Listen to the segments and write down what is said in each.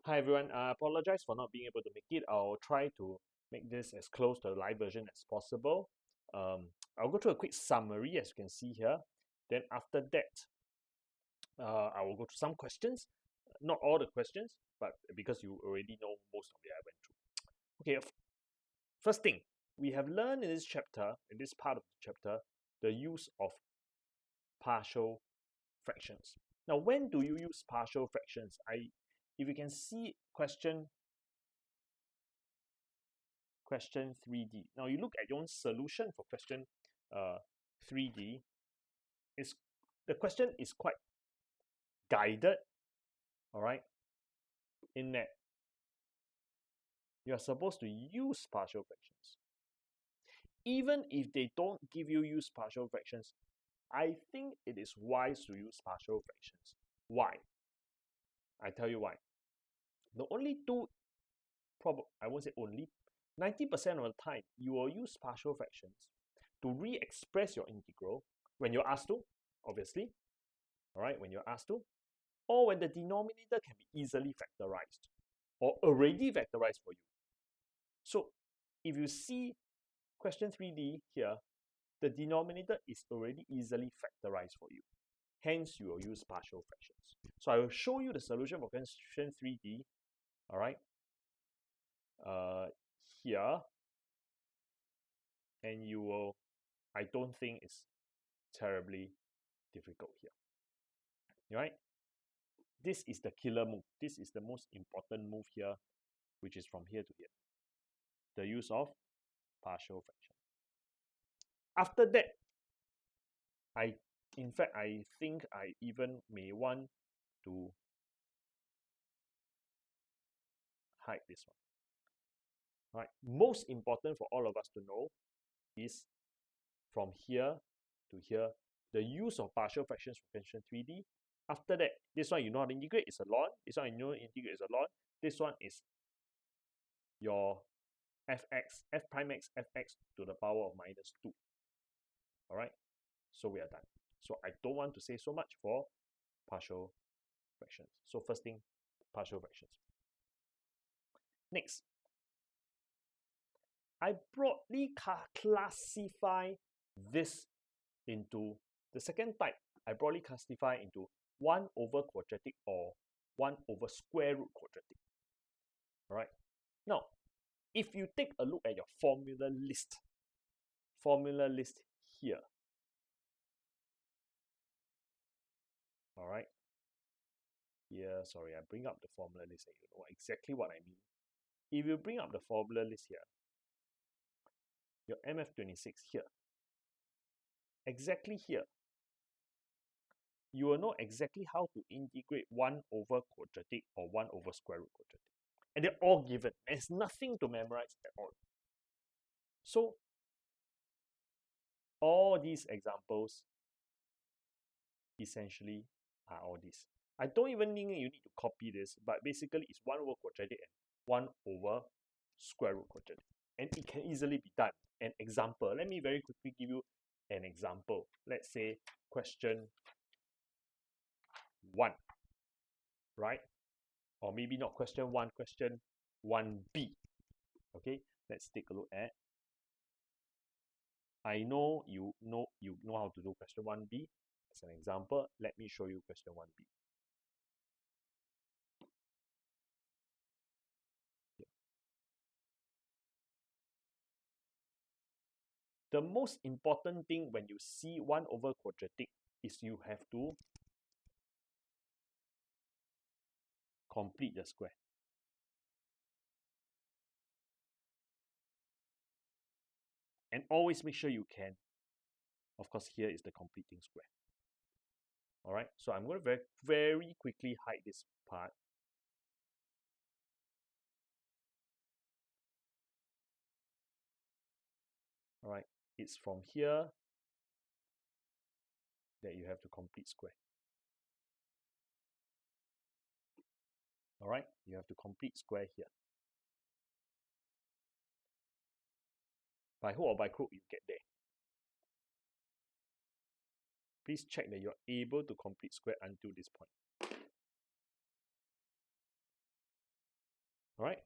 Hi everyone, I apologize for not being able to make it. I'll try to make this as close to the live version as possible. I'll go through a quick summary as you can see here. Then after that, I will go to some questions. Not all the questions, but because you already know most of it I went through. Okay, first thing, we have learned in this chapter, in this part of the chapter, the use of partial fractions. Now, when do you use partial fractions? If you can see question 3D. Now you look at your own solution for question 3D. The question is quite guided, all right, in that you are supposed to use partial fractions. Even if they don't give you use partial fractions, I think it is wise to use partial fractions. Why? I tell you why. The only two, I won't say only, 90% of the time, you will use partial fractions to re-express your integral when you're asked to, obviously, all right, when you're asked to, or when the denominator can be easily factorized or already factorized for you. So if you see question 3D here, the denominator is already easily factorized for you. Hence, you will use partial fractions. So I will show you the solution for question 3D, all right, here, and you will, I don't think it's terribly difficult here, all right? This is the killer move. This is the most important move here, which is from here to here. The use of partial fraction. After that, in fact, I think I even may want to hide this one. Right. Most important for all of us to know is from here to here, the use of partial fractions for question 3D. After that, this one you know how to integrate, it's a ln. This one you know how to integrate, is a ln. This one is your fx, f prime x, fx to the power of -2. All right, so we are done. So I don't want to say so much for partial fractions. So first thing, partial fractions. Next, I broadly classify this into the second type. I broadly classify into 1 over quadratic or 1 over square root quadratic. All right. Now, if you take a look at your formula list here. All right. Here, sorry, I bring up the formula list and you know exactly what I mean. If you bring up the formula list here, your MF26 here, exactly here, you will know exactly how to integrate 1 over quadratic or 1 over square root quadratic. And they're all given. There's nothing to memorize at all. So, all these examples essentially are all this. I don't even think you need to copy this, but basically it's 1 over quadratic and 1 over square root quadratic. And it can easily be done. An example, let me very quickly give you an example. Let's say question 1, right? Or maybe not question 1, question 1b. Okay, let's take a look at. I know you know how to do question 1b. As an example, let me show you question 1b. The most important thing when you see 1 over quadratic is you have to complete the square. And always make sure you can. Of course, here is the completing square. All right, so I'm going to very quickly hide this part. All right, it's from here that you have to complete square. All right, you have to complete square here. By hook or by crook, you get there. Please check that you're able to complete square until this point. All right.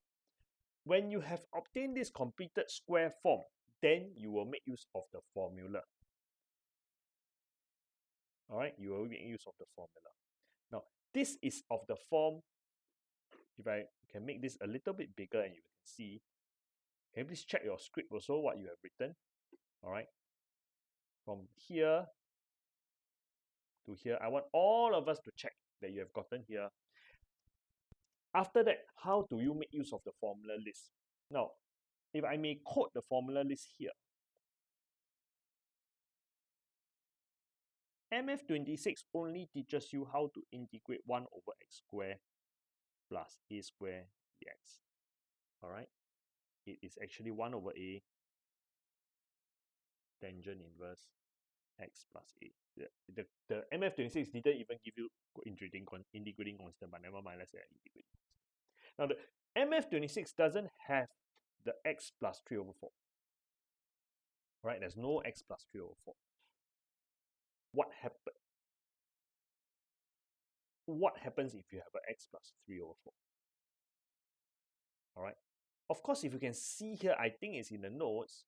When you have obtained this completed square form, then you will make use of the formula. All right, you will make use of the formula. Now, this is of the form, if I can make this a little bit bigger and you can see, can you please check your script also, what you have written? All right, from here to here, I want all of us to check that you have gotten here. After that, how do you make use of the formula list? Now, if I may quote the formula list here, MF26 only teaches you how to integrate 1 over x squared plus a squared dx. All right, it is actually 1 over a tangent inverse x plus a. The MF26 didn't even give you integrating constant, but never mind, let's say integrating constant. Now, the MF26 doesn't have the x plus 3 over 4. Right, there's no x plus 3 over 4. What happened? What happens if you have an x plus 3 over 4? All right. Of course, if you can see here, I think it's in the notes,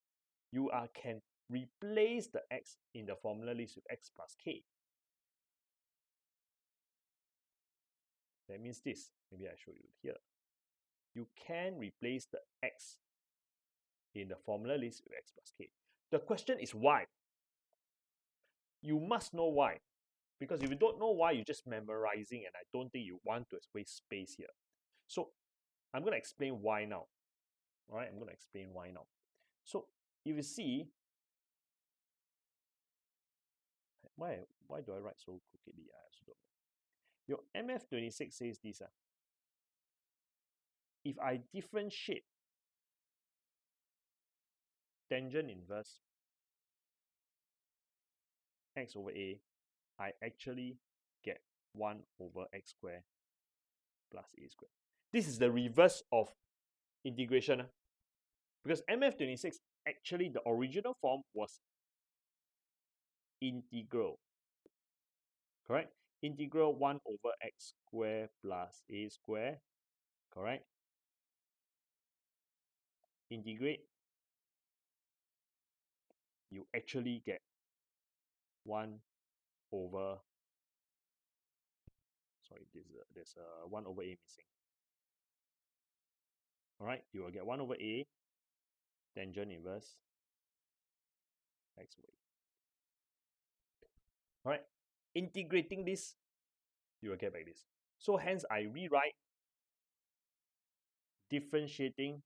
you can replace the x in the formula list with x plus k. That means this. Maybe I show you here. You can replace the x in the formula list with x plus k. The question is why? You must know why. Because if you don't know why, you're just memorizing, and I don't think you want to waste space here. So I'm going to explain why now. All right, I'm going to explain why now. So if you see, why do I write so crookedly? I also don't know. Your MF26 says this. If I differentiate tangent inverse x over a, I actually get 1 over x squared plus a squared. This is the reverse of integration. Because MF26, actually the original form was integral. Correct? Integral 1 over x squared plus a squared. Correct? Integrate. You actually get 1 over, sorry, there's a 1 over a missing. All right, you will get 1 over a tangent inverse x over a. All right, integrating this, you will get back this. So hence I rewrite differentiating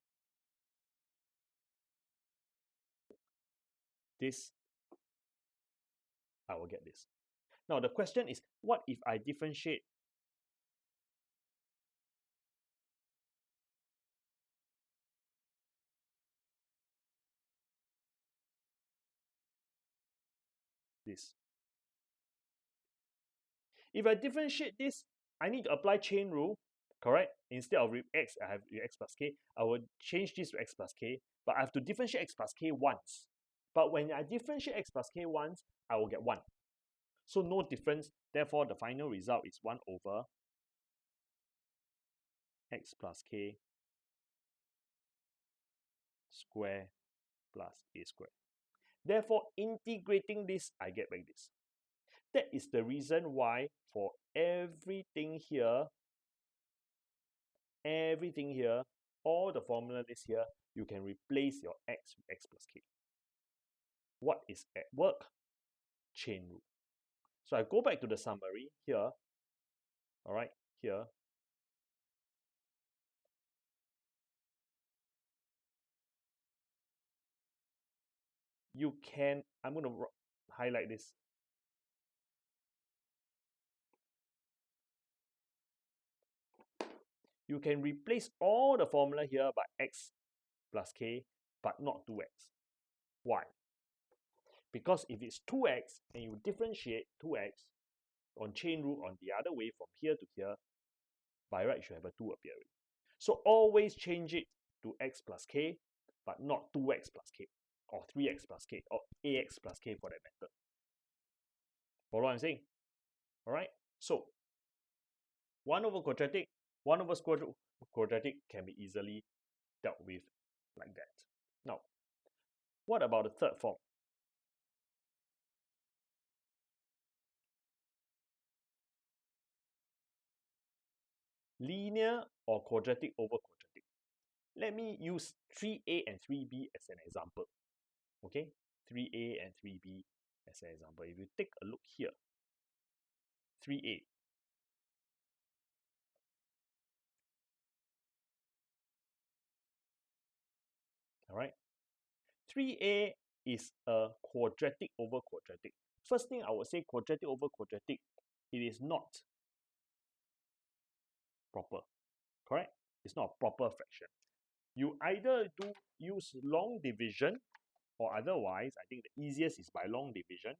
this, I will get this. Now the question is, what if I differentiate this? If I differentiate this, I need to apply chain rule, correct? Instead of x, I have x plus k. I will change this to x plus k, but I have to differentiate x plus k once. But when I differentiate x plus k once, I will get 1. So no difference. Therefore, the final result is 1 over x plus k square plus a square. Therefore, integrating this, I get back this. That is the reason why for everything here, all the formula list here, you can replace your x with x plus k. What is at work? Chain rule. So I go back to the summary here. All right, here. You can, I'm going to highlight this. You can replace all the formula here by x plus k, but not 2x. Why? Because if it's 2x and you differentiate 2x on chain rule on the other way from here to here, by right you should have a 2 appearing. So always change it to x plus k, but not 2x plus k, or 3x plus k, or ax plus k for that matter. Follow what I'm saying? All right. So 1 over quadratic, 1 over square root quadratic can be easily dealt with like that. Now, what about the third form? Linear or quadratic over quadratic. Let me use 3a and 3b as an example. Okay, 3a and 3b as an example. If you take a look here, 3a. All right, 3a is a quadratic over quadratic. First thing I would say, quadratic over quadratic, it is not proper, correct? It's not a proper fraction. You either use long division, or otherwise, I think the easiest is by long division.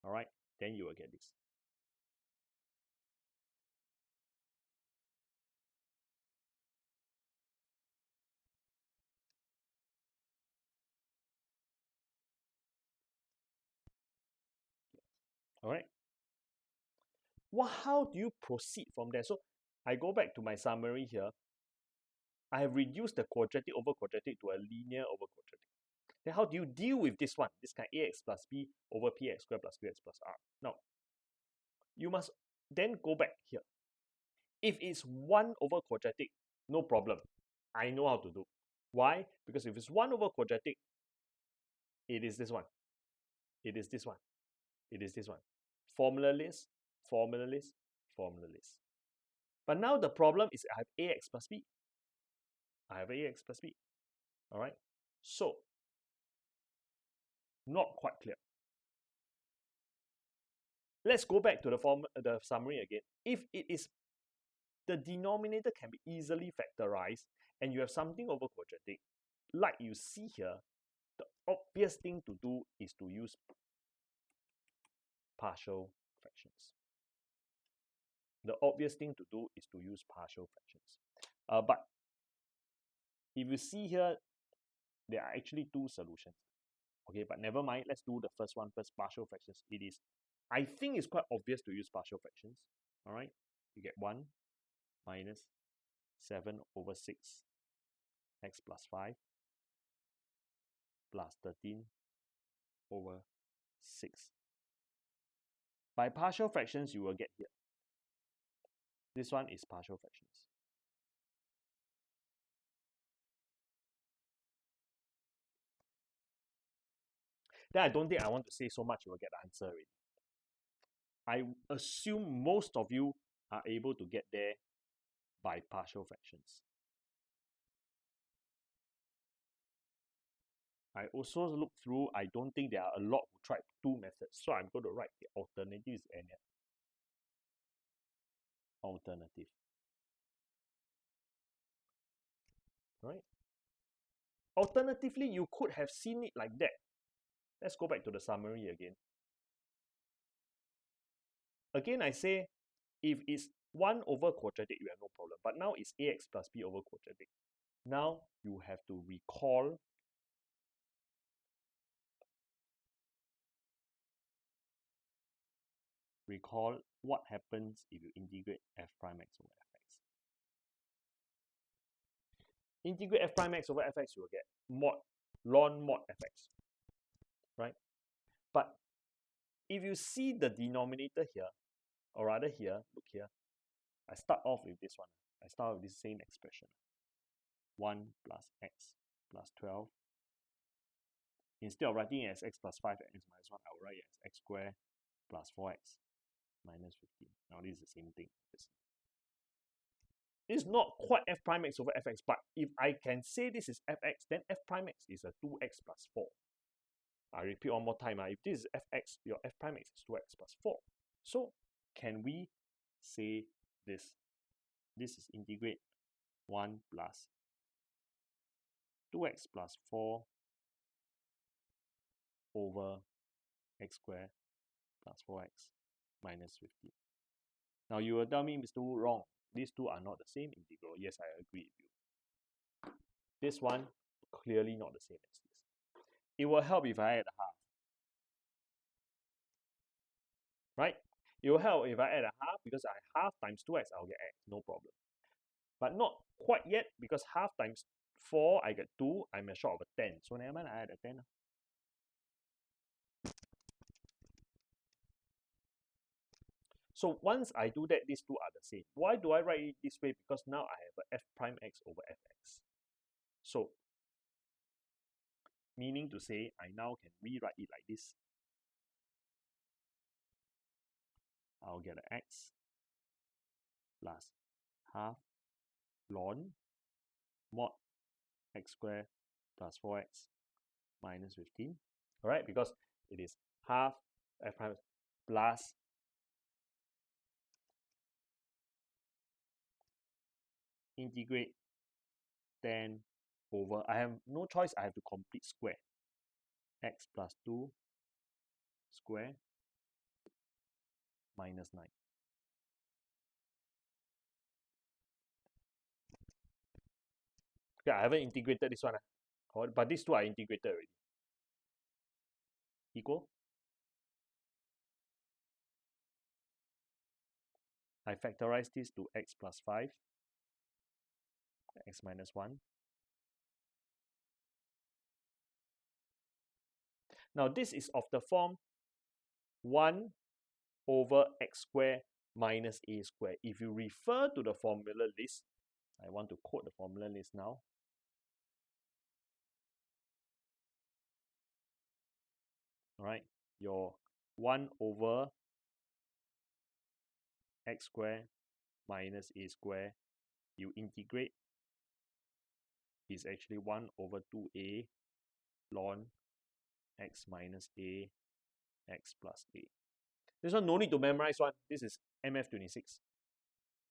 All right, then you will get this. All right. Well, how do you proceed from there? So I go back to my summary here. I have reduced the quadratic over quadratic to a linear over quadratic. Then how do you deal with this one? This kind ax plus b over px squared plus qx plus r. Now, you must then go back here. If it's 1 over quadratic, no problem. I know how to do. Why? Because if it's 1 over quadratic, it is this one. It is this one. It is this one. Formula list, formula list, formula list. But now the problem is I have ax plus b. I have ax plus b. All right. So, not quite clear. Let's go back to the summary again. If it is the denominator can be easily factorized and you have something over quadratic, like you see here, the obvious thing to do is to use partial fractions. The obvious thing to do is to use partial fractions. But if you see here, there are actually two solutions. Okay, but never mind. Let's do the first one first, partial fractions. I think it's quite obvious to use partial fractions. All right, you get 1 minus 7 over 6 x plus 5 plus 13 over 6. By partial fractions, you will get here. This one is partial fractions. Then I don't think I want to say so much, you will get the answer already. I assume most of you are able to get there by partial fractions. I also look through, I don't think there are a lot who tried two methods. So I'm going to write the alternatives and alternative. Right? Alternatively, you could have seen it like that. Let's go back to the summary again. Again, I say, if it's 1 over quadratic, you have no problem. But now it's ax plus b over quadratic. Now you have to recall what happens if you integrate f prime x over fx. Integrate f prime x over fx, you will get mod ln mod fx, right? But if you see the denominator here, or rather here, look here, I start off with this one. I start with this same expression. 1 plus x plus 12. Instead of writing it as x plus 5 and x minus 1, I will write it as x squared plus 4x minus 15. Now this is the same thing. It's not quite f prime x over fx, but if I can say this is fx, then f prime x is a 2x plus 4. I repeat one more time. If this is fx, your f prime x is 2x plus 4. So can we say this? This is integrate 1 plus 2x plus 4 over x squared plus 4x minus 15. Now you will tell me, Mr. Wu, wrong. These two are not the same integral. Yes, I agree with you. This one, clearly not the same as this. It will help if I add a half. Right? It will help if I add a half, because I half times 2x, I'll get x, no problem. But not quite yet, because half times 4, I get 2, I'm short of a 10. So never mind, I add a 10. So once I do that, these two are the same. Why do I write it this way? Because now I have a f prime x over fx. So, meaning to say, I now can rewrite it like this. I'll get an x plus half ln mod x squared plus 4x minus 15. All right, because it is half f prime plus integrate 10 over, I have no choice, I have to complete square, x plus 2 square minus 9. Okay, I haven't integrated this one, but these two are integrated already. Equal. I factorize this to x plus 5, x minus 1. Now this is of the form 1 over x squared minus a squared. If you refer to the formula list, I want to quote the formula list now. All right, your 1 over x squared minus a squared, you integrate, is actually 1 over 2a ln x minus a x plus a. This one no need to memorize one. This is MF26.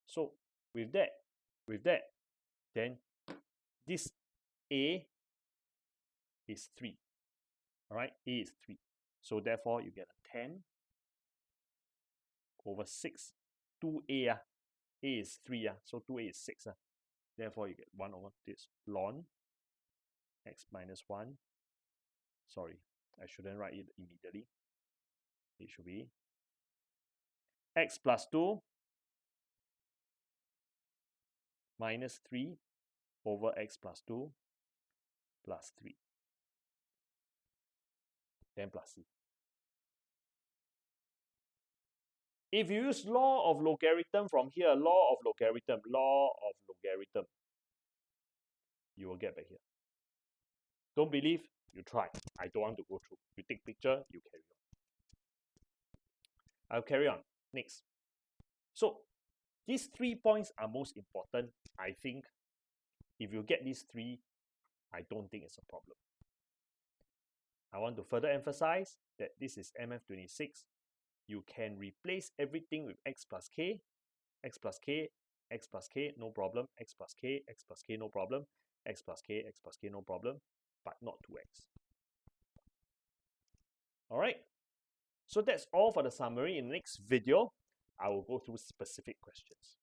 So with that, then this a is 3. All right, a is 3. So therefore, you get a 10 over 6. 2a, a is 3, so 2a is 6. Therefore, you get 1 over this ln x minus 1. Sorry, I shouldn't write it immediately. It should be x plus 2 minus 3 over x plus 2 plus 3. Then plus c. If you use law of logarithm from here, law of logarithm, you will get back here. Don't believe, you try. I don't want to go through. You take picture, you carry on. I'll carry on. Next. So these 3 points are most important. I think if you get these 3, I don't think it's a problem. I want to further emphasize that this is MF26. You can replace everything with x plus k, x plus k, x plus k, no problem, x plus k, x plus k, no problem, x plus k, x plus k, no problem, but not 2x. All right. So that's all for the summary. In the next video, I will go through specific questions.